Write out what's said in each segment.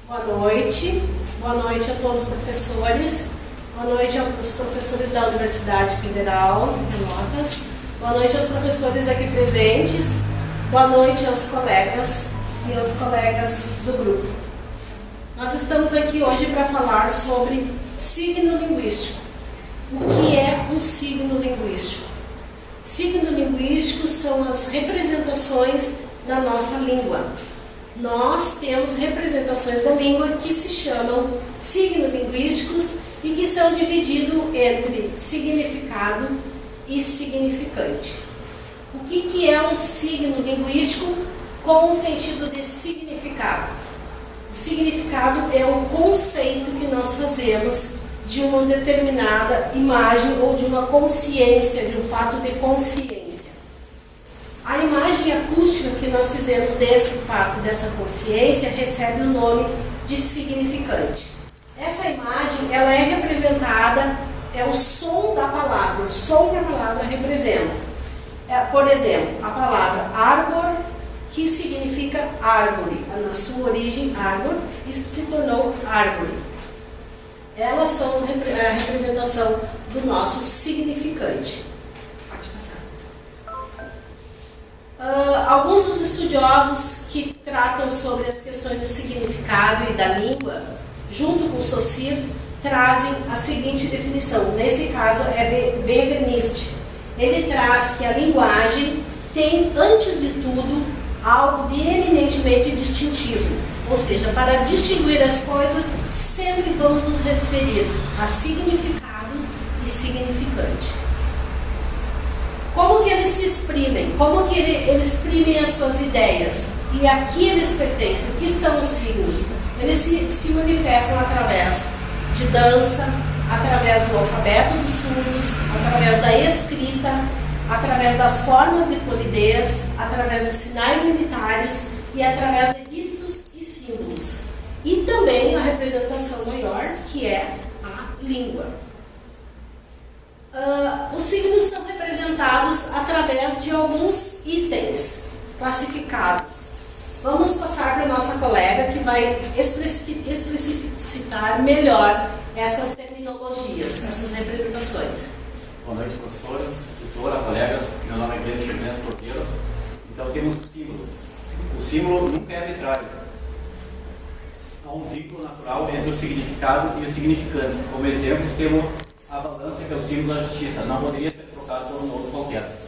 Boa noite a todos os professores, boa noite aos professores da Universidade Federal de Pelotas, boa noite aos professores aqui presentes, boa noite aos colegas e aos colegas do grupo. Nós estamos aqui hoje para falar sobre signo linguístico. O que é um signo linguístico? Signo linguístico são as representações da nossa língua. Nós temos representações da língua que se chamam signos linguísticos e que são divididos entre significado e significante. O que é um signo linguístico com o sentido de significado? O significado é o conceito que nós fazemos de uma determinada imagem ou de uma consciência, de um fato de consciência. A imagem acústica que nós fizemos desse fato, dessa consciência, recebe o nome de significante. Essa imagem, ela é representada, é o som da palavra, o som que a palavra representa. Por exemplo, a palavra árbor, que significa árvore, na sua origem árvore, e se tornou árvore. Elas são a representação do nosso significante. Alguns dos estudiosos que tratam sobre as questões do significado e da língua, junto com Saussure, trazem a seguinte definição. Nesse caso é Benveniste. Ele traz que a linguagem tem, antes de tudo, algo de eminentemente distintivo. Ou seja, para distinguir as coisas, sempre vamos nos referir a significado e significante. Como que eles se exprimem? Como que eles exprimem as suas ideias? E a que eles pertencem? O que são os signos? Eles se manifestam através de dança, através do alfabeto dos surdos, através da escrita, através das formas de polidez, através dos sinais militares e através de ritos e símbolos. E também a representação maior, que é a língua. Os signos são representados através de alguns itens classificados. Vamos passar para a nossa colega que vai explicitar melhor essas terminologias, essas representações. Boa noite, professores, tutora, colegas. Meu nome é Pedro Chernés Cordeiro. Então temos o símbolo. O símbolo nunca é arbitrário. Há um vínculo natural entre o significado e o significante. Como exemplos, temos a balança, que é o símbolo da justiça, não poderia ser trocado por um outro qualquer.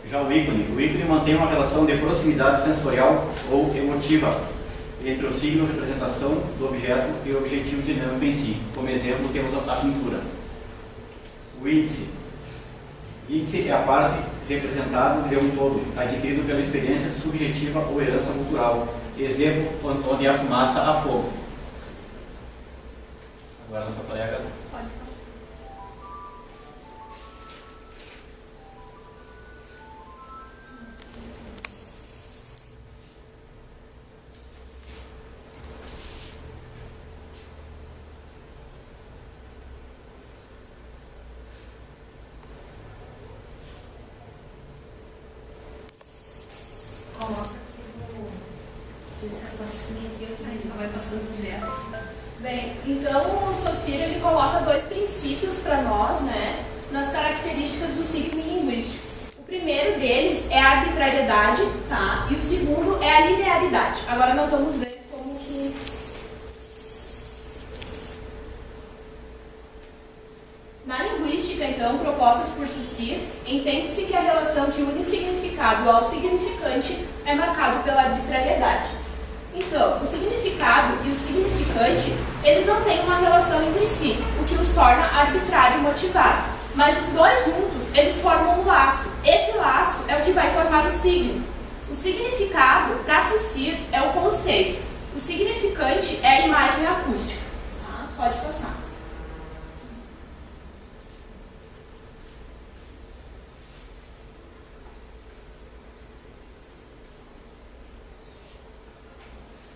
Já o ícone mantém uma relação de proximidade sensorial ou emotiva entre o signo, representação do objeto e o objetivo dinâmico em si. Como exemplo, temos a pintura. O índice é a parte representada de um todo, adquirido pela experiência subjetiva ou herança cultural. Exemplo, onde há fumaça, há fogo. Agora nossa colega. Pode passar. Coloca aqui essa placinha aqui, aí só vai passando direto. Bem, então o Saussure ele coloca dois princípios para nós, né, nas características do signo linguístico. O primeiro deles é a arbitrariedade, tá? E o segundo é a linearidade. Agora nós vamos ver como que... Na linguística, então, propostas por Saussure, entende-se que a relação que une o significado ao significante é marcado pela arbitrariedade. Então, o significado e o significante, eles não têm uma relação entre si, o que os torna arbitrário e motivado. Mas os dois juntos, eles formam um laço. Esse laço é o que vai formar o signo. O significado, para Saussure, é o conceito. O significante é a imagem acústica. Tá? Pode passar.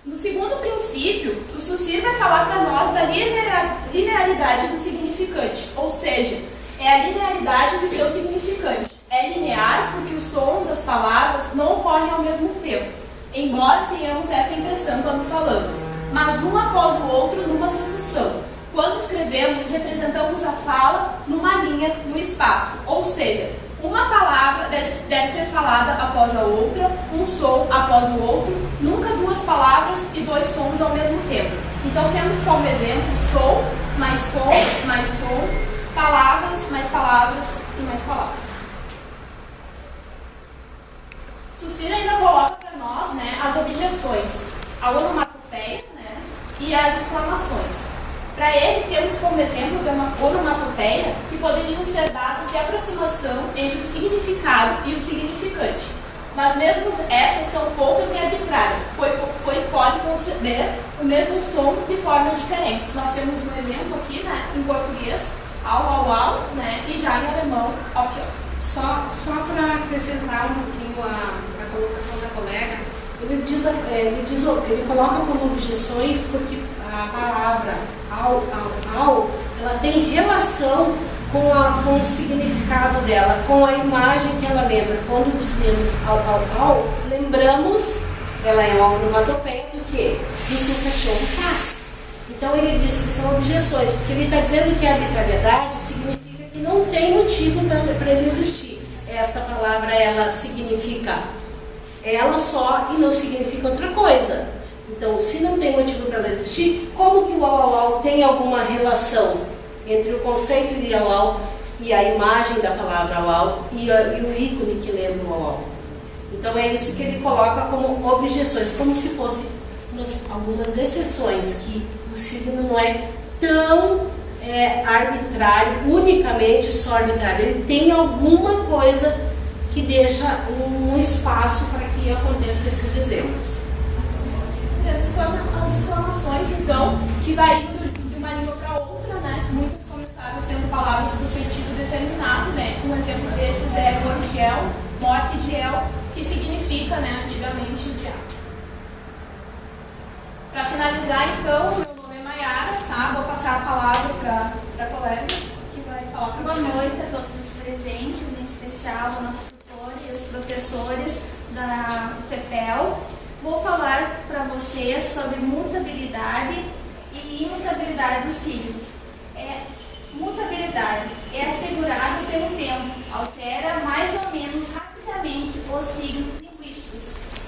No segundo princípio, o Saussure vai falar para nós da linearidade do significante, ou seja, é a linearidade de seu significante. É linear porque os sons, as palavras, não ocorrem ao mesmo tempo, embora tenhamos essa impressão quando falamos. após o outro numa sucessão. Quando escrevemos, representamos a fala numa linha no espaço, ou seja, uma palavra deve ser falada após a outra, um som após o outro, nunca duas palavras e dois sons ao mesmo tempo. Então temos como exemplo som, mais som, palavras e mais palavras. Saussure ainda coloca para nós, né, as objeções, a onomatopeia, né, e as exclamações. Para ele, temos como exemplo da onomatopeia que poderiam ser dados de aproximação entre o significado e o significante. Mas mesmo essas são poucas e arbitrárias, pois podem conceder o mesmo som de formas diferentes. Nós temos um exemplo aqui, né, em português, au, né, e já em alemão, off. Só para acrescentar um pouquinho a colocação da colega, ele coloca como objeções porque a palavra au, ela tem relação com o significado dela, com a imagem que ela lembra. Quando dizemos au, lembramos, ela é uma onomatopeia do quê? Do que o cachorro faz. Então ele diz que são objeções, porque ele está dizendo que a arbitrariedade significa que não tem motivo para ele existir. Esta palavra, ela significa ela só e não significa outra coisa. Então, se não tem motivo para ela existir, como que o au tem alguma relação entre o conceito de au e a imagem da palavra au e o ícone que lembra o au? Então, é isso que ele coloca como objeções, como se fossem algumas exceções, que o signo não é tão arbitrário, unicamente só arbitrário. Ele tem alguma coisa que deixa um espaço para que aconteçam esses exemplos. E as exclamações, então, que variam de uma língua para outra, né? Muitas começaram sendo palavras com sentido determinado, né? Um exemplo desses é Borgiel, morte de El, que significa, né, antigamente, diabo. Para finalizar, então, meu nome é Mayara, tá? Vou passar a palavra para a colega, que vai falar para vocês. Boa noite a todos os presentes, em especial o nosso tutor e os professores da FEPEL. Vou falar para vocês sobre mutabilidade e imutabilidade dos signos. Mutabilidade é assegurado pelo tempo, altera mais ou menos rapidamente os signos linguísticos,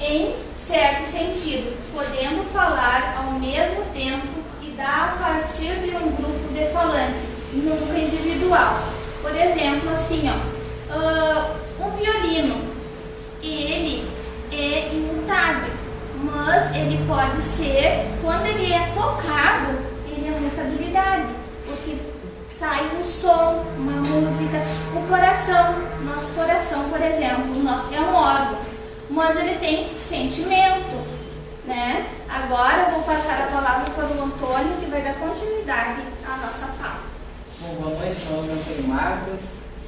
em certo sentido, podendo falar ao mesmo tempo e dar a partir de um grupo de falantes, nunca individual. Por exemplo, assim, um violino, ele é imutável, mas ele pode ser, quando ele é tocado, ele é mutabilidade, porque sai um som, uma música. O coração, nosso coração, por exemplo, é um órgão, mas ele tem sentimento, né? Agora eu vou passar a palavra para o Antônio, que vai dar continuidade à nossa fala. Bom, boa noite, meu nome é Antônio Marcos,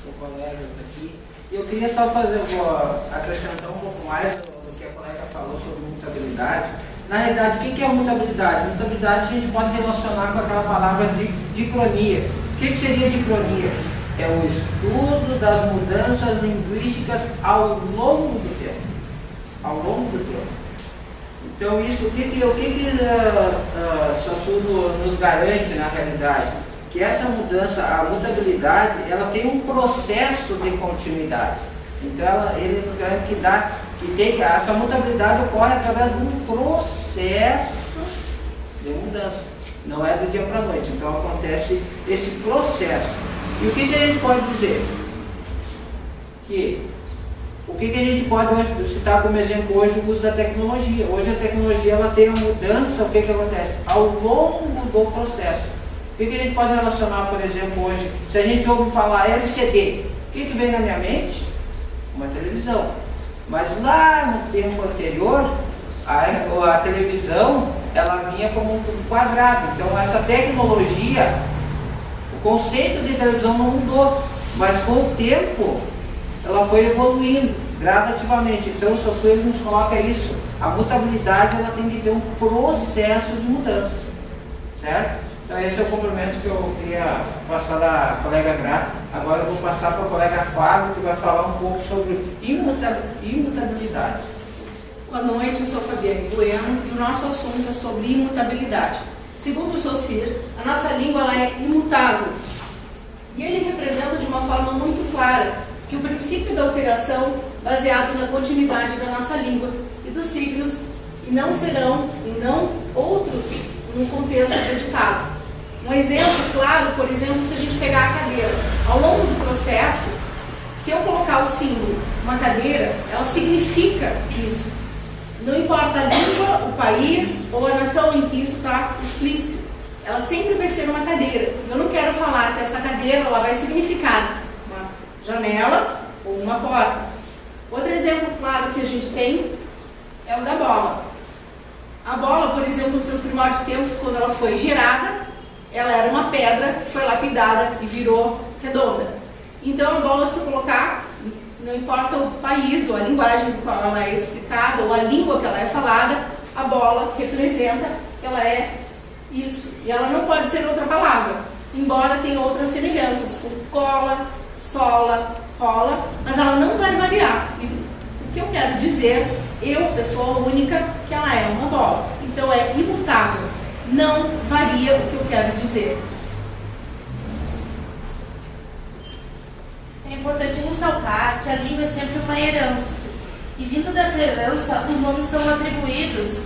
sou colega aqui. E eu queria só acrescentar um pouco mais do que a colega falou sobre mutabilidade. Na realidade, o que é mutabilidade? Mutabilidade a gente pode relacionar com aquela palavra de dicronia. O que seria dicronia? É o estudo das mudanças linguísticas ao longo do tempo. Ao longo do tempo. Então, isso, o que Saussure nos garante na realidade? Que essa mudança, a mutabilidade, ela tem um processo de continuidade. Então, ele nos garante que essa mutabilidade ocorre através de um processo de mudança. Não é do dia para a noite. Então, acontece esse processo. E o que a gente pode dizer? O que a gente pode hoje citar como exemplo hoje o uso da tecnologia? Hoje a tecnologia ela tem uma mudança, o que acontece? Ao longo do processo. O que a gente pode relacionar, por exemplo, hoje? Se a gente ouve falar LCD, o que vem na minha mente? Uma televisão. Mas lá no tempo anterior, a televisão ela vinha como um tubo quadrado. Então essa tecnologia, o conceito de televisão não mudou, mas com o tempo ela foi evoluindo gradativamente. Então o Saussure nos coloca isso. A mutabilidade ela tem que ter um processo de mudança, certo? Então esse é o complemento que eu queria passar da colega Gra. Agora eu vou passar para a colega Fábio, que vai falar um pouco sobre imutabilidade. Boa noite, eu sou Fabiane Bueno e o nosso assunto é sobre imutabilidade. Segundo o Saussure, a nossa língua ela é imutável. E ele representa de uma forma muito clara que o princípio da operação baseado na continuidade da nossa língua e dos signos e não serão, e não outros, num contexto acreditado. Um exemplo claro, por exemplo, se a gente pegar a cadeira. Ao longo do processo, se eu colocar o símbolo, uma cadeira, ela significa isso. Não importa a língua, o país ou a nação em que isso está explícito. Ela sempre vai ser uma cadeira. Eu não quero falar que essa cadeira ela vai significar uma janela ou uma porta. Outro exemplo claro que a gente tem é o da bola. A bola, por exemplo, nos seus primórdios tempos, quando ela foi girada, ela era uma pedra que foi lapidada e virou redonda. Então a bola, se tu colocar, não importa o país ou a linguagem com qual ela é explicada ou a língua que ela é falada, a bola representa que ela é isso. E ela não pode ser outra palavra, embora tenha outras semelhanças, como cola, sola, rola, mas ela não vai variar. E o que eu quero dizer, eu, pessoa única, que ela é uma bola. Então é imutável, não varia o que eu quero dizer. É importante ressaltar que a língua é sempre uma herança. E vindo dessa herança, os nomes são atribuídos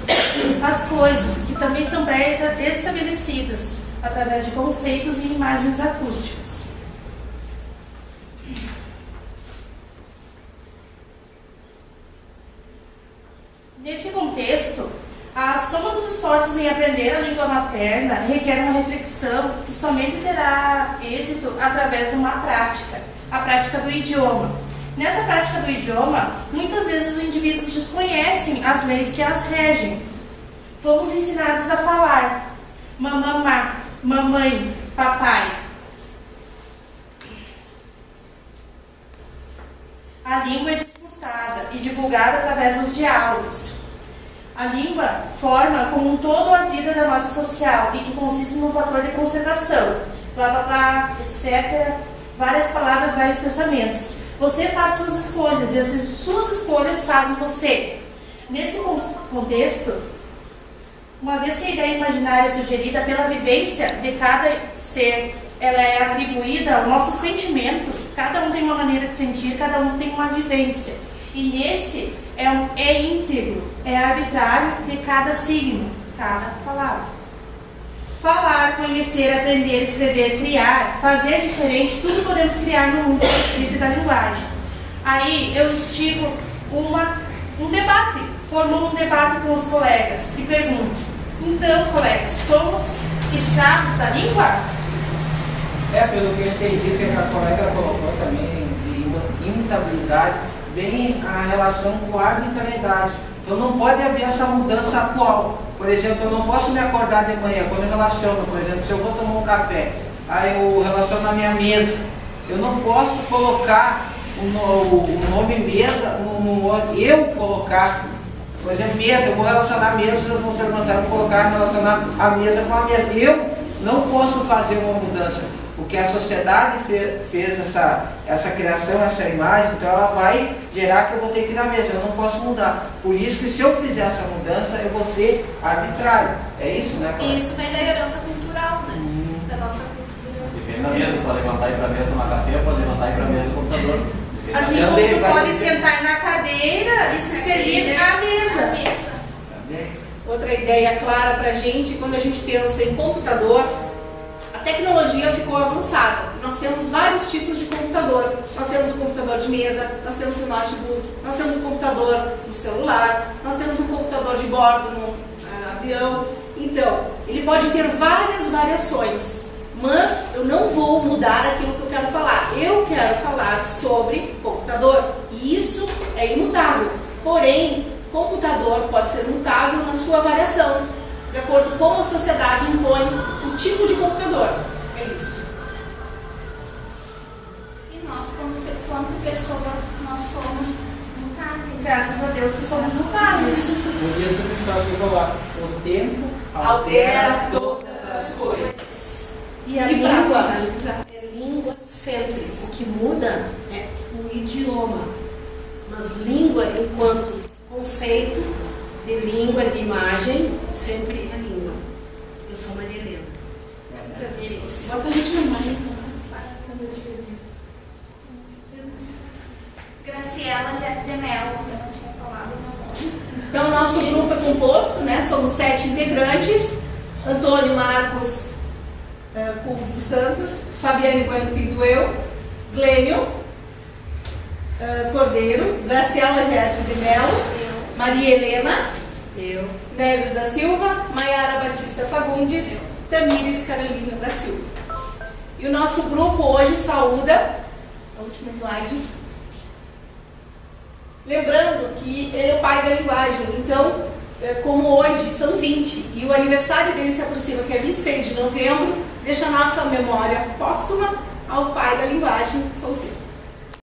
às coisas, que também são pré-estabelecidas, através de conceitos e imagens acústicas. Nesse contexto, a soma dos esforços em aprender a língua materna requer uma reflexão que somente terá êxito através de uma prática, a prática do idioma. Nessa prática do idioma, muitas vezes os indivíduos desconhecem as leis que as regem. Fomos ensinados a falar mamamá, mamãe, papai. A língua é disputada e divulgada através dos diálogos. A língua forma como um todo a vida da massa social e que consiste no fator de conservação, blá blá blá, etc. Várias palavras, vários pensamentos. Você faz suas escolhas e as suas escolhas fazem você. Nesse contexto, uma vez que a ideia imaginária é sugerida pela vivência de cada ser, ela é atribuída ao nosso sentimento, cada um tem uma maneira de sentir, cada um tem uma vivência. E nesse é íntegro, é arbitrário de cada signo, cada palavra. Falar, conhecer, aprender, escrever, criar, fazer diferente, tudo podemos criar no mundo da escrita e da linguagem. Aí eu instigo um debate, formou um debate com os colegas e pergunto: então, colegas, somos escravos da língua? Pelo que eu entendi, que a colega colocou também de imutabilidade, vem a relação com a arbitrariedade. Então não pode haver essa mudança atual. Por exemplo, eu não posso me acordar de manhã, quando eu relaciono, por exemplo, se eu vou tomar um café, aí eu relaciono na minha mesa. Eu não posso colocar o nome mesa, eu colocar, por exemplo, mesa, eu vou relacionar a mesa, vocês vão se levantar e colocar, relacionar a mesa com a mesa. Eu não posso fazer uma mudança, porque a sociedade fez essa criação, essa imagem, então ela vai gerar que eu vou ter que ir na mesa, eu não posso mudar. Por isso que se eu fizer essa mudança, eu vou ser arbitrário. É isso, né, Cláudia? Isso vem da herança cultural, né? Da nossa cultura. Depende da mesa, pode levantar e ir para a mesa uma café, pode levantar e ir para a mesa do computador. Assim como tu pode sentar na cadeira e se servir à mesa. Outra ideia clara para a gente, quando a gente pensa em computador, a tecnologia ficou avançada. Nós temos vários tipos de computador. Nós temos o computador de mesa, nós temos o notebook, nós temos o computador no celular, nós temos um computador de bordo no avião. Então, ele pode ter várias variações, mas eu não vou mudar aquilo que eu quero falar. Eu quero falar sobre computador e isso é imutável. Porém, computador pode ser mutável na sua variação, de acordo com a sociedade impõe o tipo de computador. É isso. E nós, quanto pessoa, nós somos mutáveis. Graças a Deus que somos mutáveis. Por isso que só chegou lá. O tempo Altera todas as coisas. E a língua é língua sempre. O que muda é o idioma. Mas língua, enquanto conceito de língua, de imagem, sempre é língua. Eu sou Maria Helena. Bota a gente no meio. Graciela de Mello, eu não tinha falado o meu nome. Então, o nosso grupo é composto, né? Somos 7 integrantes. Antônio Marcos Cubos dos Santos, Fabiane Bueno Pinto, eu, Glênio Cordeiro, Graciela Gerte de Mello, Maria Helena, Eu. Neves da Silva, Maiara Batista Fagundes, Tamires Carolina da Silva. E o nosso grupo hoje saúda, a última slide, lembrando que ele é o pai da linguagem. Então, como hoje são 20 e o aniversário dele se aproxima, que é 26 de novembro, deixa a nossa memória póstuma ao pai da linguagem, São Ciro.